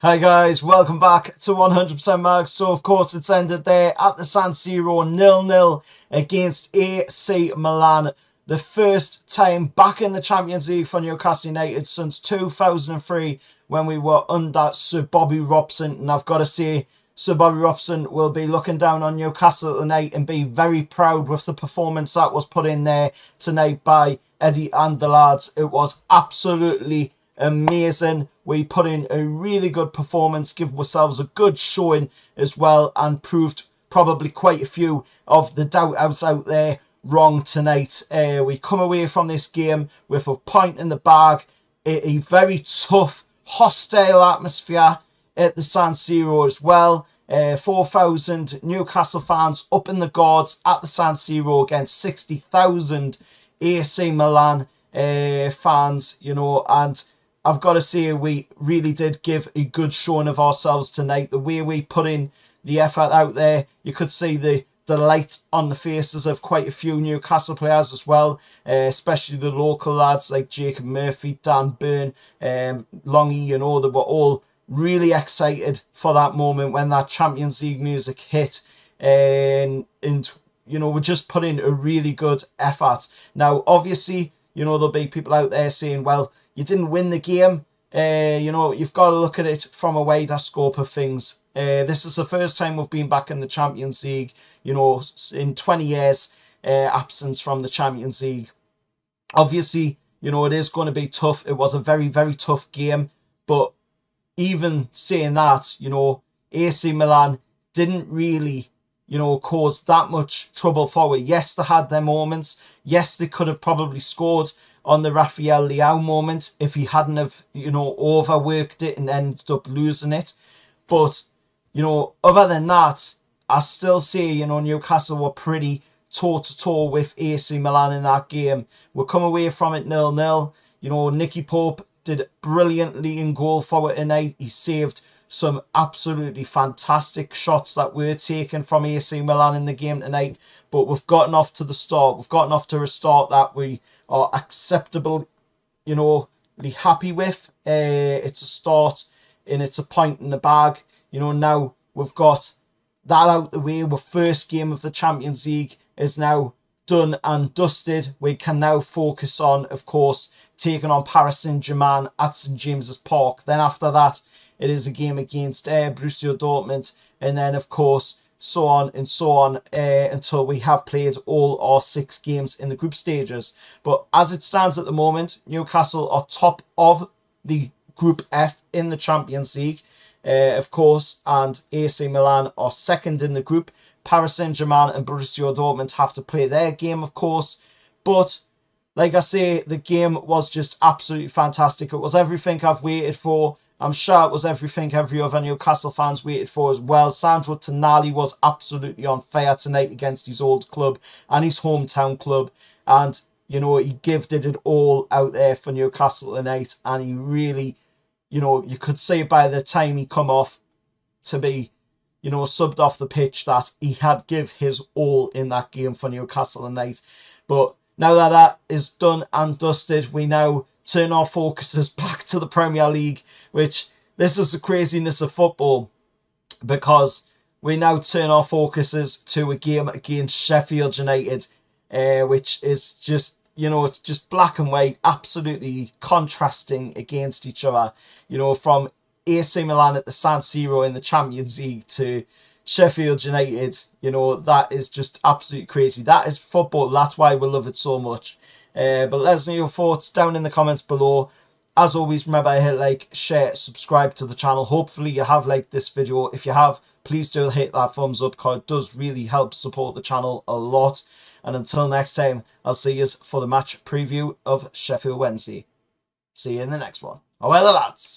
Hi guys, welcome back to 100% Mag. So of course it's ended there at the San Siro 0-0 against AC Milan. The first time back in the Champions League for Newcastle United since 2003 when we were under Sir Bobby Robson. And I've got to say, Sir Bobby Robson will be looking down on Newcastle tonight and be very proud with the performance that was put in there tonight by Eddie and the lads. It was absolutely amazing. We put in a really good performance, give ourselves a good showing as well, and proved probably quite a few of the doubters out there wrong tonight. We come away from this game with a point in the bag, a very tough, hostile atmosphere at the San Siro as well. 4,000 Newcastle fans up in the gourds at the San Siro against 60,000 AC Milan fans, and I've got to say we really did give a good showing of ourselves tonight. The way we put in the effort out there, you could see the delight on the faces of quite a few Newcastle players as well, especially the local lads like Jacob Murphy, Dan Byrne, Longy, they were all really excited for that moment when that Champions League music hit, and we just put in a really good effort. Now, obviously, there'll be people out there saying, well, you didn't win the game. You've got to look at it from a wider scope of things. This is the first time we've been back in the Champions League, in 20 years absence from the Champions League. Obviously, it is going to be tough. It was a very, very tough game. But even saying that, AC Milan didn't really cause that much trouble for it. Yes, they had their moments. Yes, they could have probably scored on the Rafael Leao moment if he hadn't have, overworked it and ended up losing it. But, other than that, I still say, Newcastle were pretty toe-to-toe with AC Milan in that game. We'll come away from it 0-0. Nicky Pope did brilliantly in goal for it tonight. He saved some absolutely fantastic shots that were taken from AC Milan in the game tonight. But we've gotten off to the start. We've gotten off to a start that we are acceptably happy with. It's a start and it's a point in the bag. Now we've got that out the way. Our first game of the Champions League is now done and dusted. We can now focus on, of course, taking on Paris Saint-Germain at St James's Park. Then after that, it is a game against Borussia Dortmund, and then of course so on and so on until we have played all our 6 games in the group stages. But as it stands at the moment, Newcastle are top of the Group F in the Champions League, of course, and AC Milan are second in the group. Paris Saint-Germain and Borussia Dortmund have to play their game, of course, but like I say, the game was just absolutely fantastic. It was everything I've waited for. I'm sure it was everything every other Newcastle fans waited for as well. Sandro Tonali was absolutely on fire tonight against his old club and his hometown club. And, he gifted it all out there for Newcastle tonight. And he really, you could say by the time he come off to be, subbed off the pitch that he had give his all in that game for Newcastle tonight. But now that that is done and dusted, we now turn our focuses back to the Premier League, which this is the craziness of football, because we now turn our focuses to a game against Sheffield United, which is just, it's just black and white, absolutely contrasting against each other, from AC Milan at the San Siro in the Champions League to Sheffield United. That is just absolutely crazy. That is football. That's why we love it so much. But let us know your thoughts down in the comments below. As always, remember to hit like, share, subscribe to the channel. Hopefully you have liked this video. If you have, please do hit that thumbs up, because it does really help support the channel a lot. And until next time, I'll see you for the match preview of Sheffield Wednesday. See you in the next one. Away the lads!